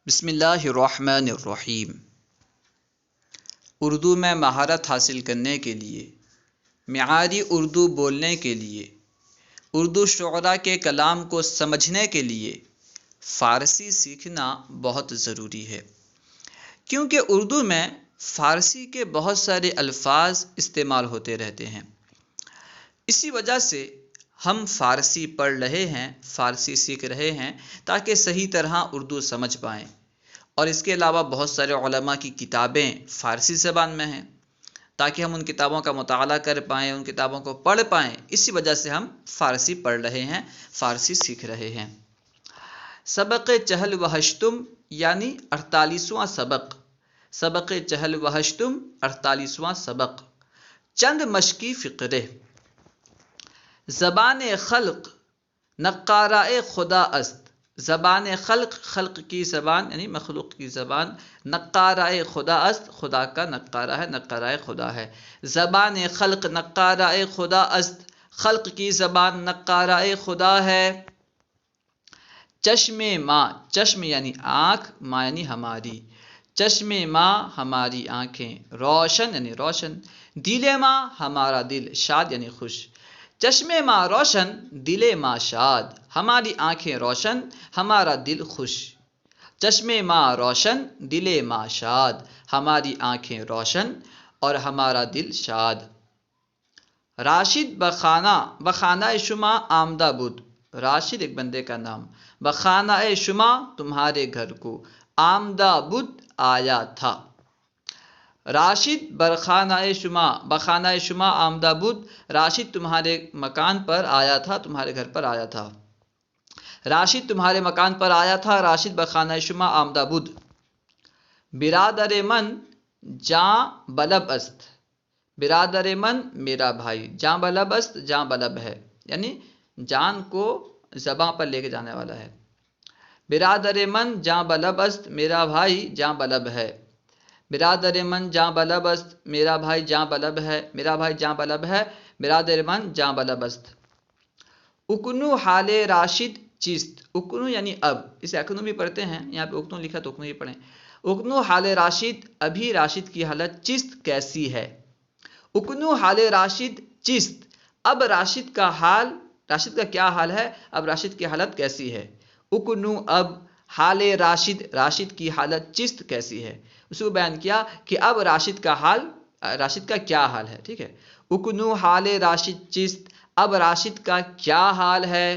بسم اللہ الرحمن الرحیم۔ اردو میں مہارت حاصل کرنے کے لیے، معیاری اردو بولنے کے لیے، اردو شعراء کے کلام کو سمجھنے کے لیے فارسی سیکھنا بہت ضروری ہے، کیونکہ اردو میں فارسی کے بہت سارے الفاظ استعمال ہوتے رہتے ہیں۔ اسی وجہ سے ہم فارسی پڑھ رہے ہیں، فارسی سیکھ رہے ہیں تاکہ صحیح طرح اردو سمجھ پائیں۔ اور اس کے علاوہ بہت سارے علماء کی کتابیں فارسی زبان میں ہیں تاکہ ہم ان کتابوں کا مطالعہ کر پائیں، ان کتابوں کو پڑھ پائیں۔ اسی وجہ سے ہم فارسی پڑھ رہے ہیں، فارسی سیکھ رہے ہیں۔ سبق چہل و ہشتم یعنی 48واں سبق، سبق چہل و ہشتم 48واں سبق۔ چند مشقی فقرے۔ زبان خلق نقارہ خدا است، زبان خلق، خلق کی زبان یعنی مخلوق کی زبان، نقارہ خدا است، خدا کا نقارہ ہے، نقارہ خدا ہے۔ زبان خلق نقارہ خدا است، خلق کی زبان نقارہ خدا ہے۔ چشم ماں، چشم یعنی آنکھ، ماں یعنی ہماری، چشم ماں ہماری آنکھیں، روشن یعنی روشن، دل ماں ہمارا دل، شاد یعنی خوش۔ چشم ماں روشن، دل ماں شاد، ہماری آنکھیں روشن، ہمارا دل خوش۔ چشم ماں روشن، دل ماں شاد، ہماری آنکھیں روشن اور ہمارا دل شاد۔ راشد بخانہ شما آمدہ بود، راشد ایک بندے کا نام، بخانہ شما تمہارے گھر کو، آمدہ بود آیا تھا۔ راشد بخانہ شما آمدہ بود، راشد تمہارے مکان پر آیا تھا، تمہارے گھر پر آیا تھا۔ راشد تمہارے مکان پر آیا تھا، راشد بخانہ شما آمدہ بود۔ برادر من جاں بلب است، برادر من میرا بھائی، جاں بلب است، جاں بلب ہے یعنی جان کو زباں پر لے کے جانے والا ہے۔ برادر من جاں بلب است، میرا بھائی جاں بلب ہے۔ برادر من جاں بلب است، میرا بھائی جاں بلب ہے، میرا بھائی جاں بلب ہے، برادر من جاں بلب است۔ اکنو حال راشد چیست، اکنو یعنی اب، اسے اکنو بھی پڑھتے ہیں، یہاں پہ اکنو لکھا تو اکنو ہی پڑھیں۔ اکنو حال راشد، ابھی راشد کی حالت چیست کیسی ہے۔ اکنو حال راشد چیست، اب راشد کا حال، راشد کا کیا حال ہے، اب راشد کی حالت کیسی ہے۔ اکنو اب، حال راشد، راشد کی حالت چیست کیسی ہے، اس کو بیان کیا کہ اب راشد کا حال، راشد کا کیا حال ہے، ٹھیک ہے۔ اکنو حال راشد چیست، اب راشد کا کیا حال ہے۔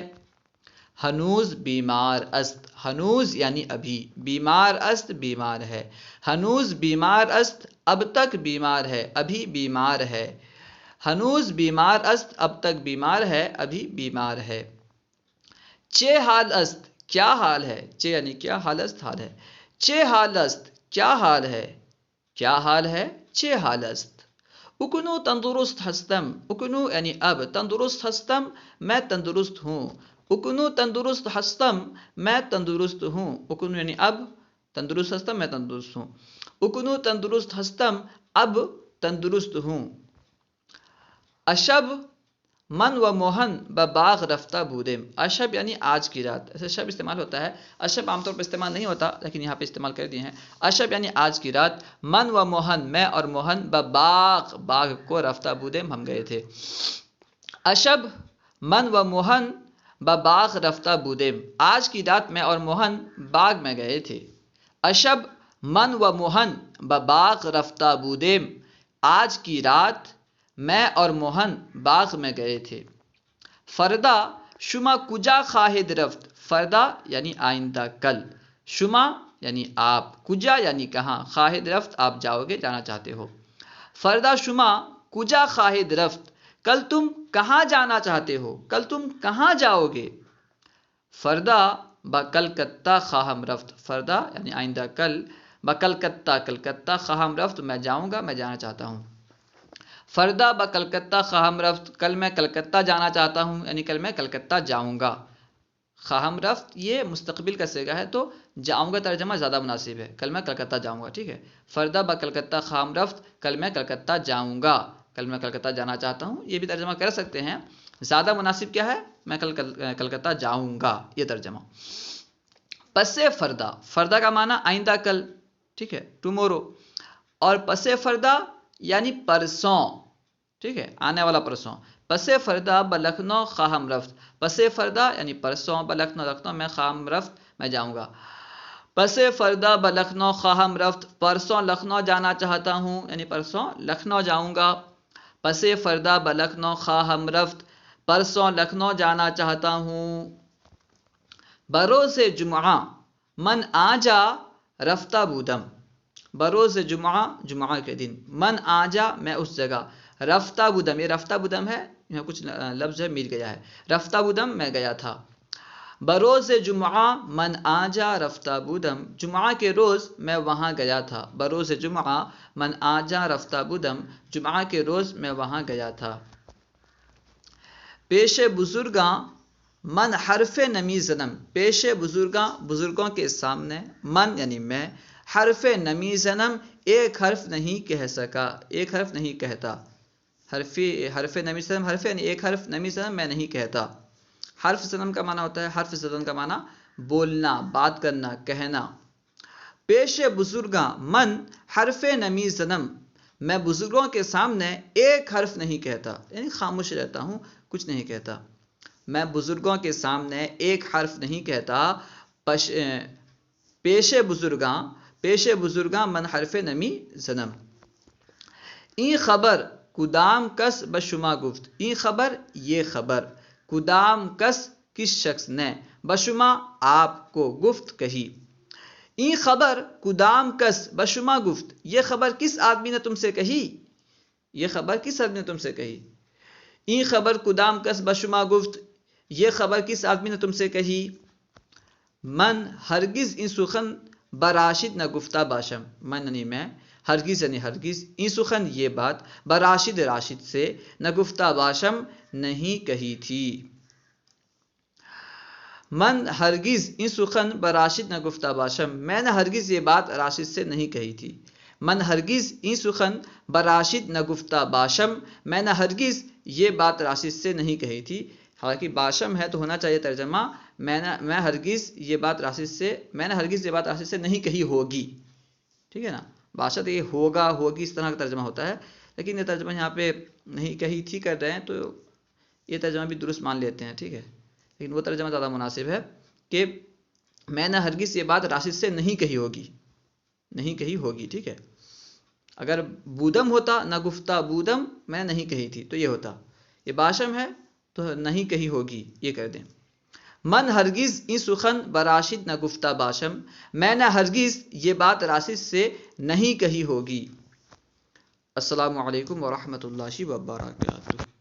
ہنوز بیمار است، ہنوز یعنی ابھی، بیمار است بیمار ہے، ہنوز بیمار است، اب تک بیمار ہے، ابھی بیمار ہے۔ ہنوز بیمار است، اب تک بیمار ہے، ابھی بیمار ہے۔ چے حال است، کیا حال ہے، چے یعنی کیا، حال است حال ہے۔ چے حال است، کیا حال ہے، کیا حال ہے، چے حال است۔ اکنو تندرست ہستم، اکنو یعنی اب، تندرست ہستم میں تندرست ہوں، اکنو تندرست ہستم میں تندرست ہوں، اکنو یعنی اب، تندرست ہستم میں تندرست ہوں، اکنو تندرست ہستم اب تندرست ہوں۔ اشب من و موہن بباغ رفتہ بودیم، اشب یعنی آج کی رات، ایسے شب استعمال ہوتا ہے، اشب عام طور پر استعمال نہیں ہوتا لیکن یہاں پہ استعمال کر دیے ہیں۔ اشب یعنی آج کی رات، من و موہن میں اور موہن، بباغ باغ کو، رفتہ بودیم ہم گئے تھے۔ اشب من و موہن بباغ رفتہ بودیم، آج کی رات میں اور موہن باغ میں گئے تھے۔ اشب من و موہن بباغ رفتہ بودیم، آج کی رات میں اور موہن باغ میں گئے تھے۔ فردا شما کجا خواہد رفت، فردا یعنی آئندہ کل، شما یعنی آپ، کجا یعنی کہاں، خواہد رفت آپ جاؤ گے، جانا چاہتے ہو۔ فردا شما کجا خواہد رفت، کل تم کہاں جانا چاہتے ہو، کل تم کہاں جاؤ گے۔ فردا بکلکتہ خواہم رفت، فردا یعنی آئندہ کل، بکلکتہ کلکتہ، خواہم رفت میں جاؤں گا، میں جانا چاہتا ہوں۔ فردا بکلکتہ خواہم رفت، کل میں کلکتہ جانا چاہتا ہوں، یعنی کل میں کلکتہ جاؤں گا۔ خواہم رفت یہ مستقبل کا صیغہ ہے تو جاؤں گا ترجمہ زیادہ مناسب ہے، کل میں کلکتہ جاؤں گا، ٹھیک ہے۔ فردا بکلکتہ خواہم رفت، کل میں کلکتہ جاؤں گا، کل میں کلکتہ جانا چاہتا ہوں، یہ بھی ترجمہ کر سکتے ہیں۔ زیادہ مناسب کیا ہے، میں کل کلکتہ جاؤں گا، یہ ترجمہ۔ پس فردہ، فردہ کا معنی آئندہ کل، ٹھیک ہے، ٹمورو، اور پس فردہ یعنی پرسوں، ٹھیک ہے، آنے والا پرسوں. پس فردہ بلکھنؤ خواہم رفت، پس فردہ یعنی پرسوں، بلکھنؤ لکھنؤ میں، خواہم رفت میں جاؤں گا. پس فردہ بلکھنؤ خواہم رفت، پرسوں لکھنؤ جانا چاہتا ہوں، یعنی پرسوں لکھنؤ جاؤں گا. پس فردہ بلکھنؤ خواہم رفت، پرسوں لکھنؤ جانا چاہتا ہوں. بروز جمعہ من آجا رفتہ بودم، بروز جمعہ جمعہ کے دن، من آجا میں اس جگہ، رفتہ بودم، یہ رفتہ بودم ہے، یہاں کچھ لفظ ہے مل گیا ہے، رفتہ بودم میں گیا تھا. بروز جمعہ من آجا رفتہ بودم، جمعہ کے روز میں وہاں گیا تھا. بروز جمعہ من آجا رفتہ بودم، جمعہ کے روز میں وہاں گیا تھا. پیش بزرگاں من حرف نمی زنم، پیش بزرگاں بزرگوں کے سامنے، من یعنی میں، حرف نمی زنم ایک حرف نہیں کہہ سکا، ایک حرف نہیں کہتا. حرف نمی زنم، حرف یعنی ایک حرف، نمی زنم میں نہیں کہتا. حرف زنم کا معنی ہوتا ہے، حرف زدن کا معنی بولنا، بات کرنا، کہنا. پیش بزرگاں من حرف نمی زنم، میں بزرگوں کے سامنے ایک حرف نہیں کہتا، یعنی خاموش رہتا ہوں، کچھ نہیں کہتا. میں بزرگوں کے سامنے ایک حرف نہیں کہتا. پیش بزرگاں، پیش بزرگاں من حرف نمی زنم. این خبر کدام کس بشما گفت، این خبر یہ خبر، کدام کس کس شخص نے، بشما آپ کو، گفت کہی. این خبر کدام کس بشما گفت، یہ خبر کس آدمی نے تم سے کہی، یہ خبر کس آدمی نے تم سے کہی. این خبر کدام کس بشما گفت، یہ خبر کس آدمی نے تم سے کہی. من ہرگز این سخن براشد نہ گفتہ باشم، من یعنی میں، ہرگز یعنی ہرگز، این سخن یہ بات، براشد راشد سے، نہ گفتہ باشم نہیں کہی تھی. من ہرگز این سخن براشد نہ گفتہ باشم، میں نے ہرگز یہ بات راشد سے نہیں کہی تھی. من ہرگز این سخن براشد نہ گفتہ باشم، میں نے ہرگز یہ بات راشد سے نہیں کہی تھی. حالانکہ باشم ہے تو ہونا چاہیے ترجمہ میں ہرگز یہ بات راشد سے، میں نے ہرگز یہ بات راشد سے نہیں کہی ہوگی، ٹھیک ہے نا. باشد یہ ہوگا، ہوگی، اس طرح کا ترجمہ ہوتا ہے، لیکن یہ ترجمہ یہاں پہ نہیں کہی تھی کر رہے ہیں تو یہ ترجمہ بھی درست مان لیتے ہیں، ٹھیک ہے. لیکن وہ ترجمہ زیادہ مناسب ہے کہ میں نے ہرگز یہ بات راشد سے نہیں کہی ہوگی، نہیں کہی ہوگی، ٹھیک ہے. اگر بودم ہوتا، نہ گفتہ بودم، میں نہیں کہی تھی، تو یہ ہوتا. یہ باشم ہے تو نہیں کہی ہوگی، یہ کر دیں. من ہرگز این سخن براشد نہ گفتہ باشم، میں نے ہرگز یہ بات راشد سے نہیں کہی ہوگی. السلام علیکم ورحمۃ اللہ وبرکاتہ.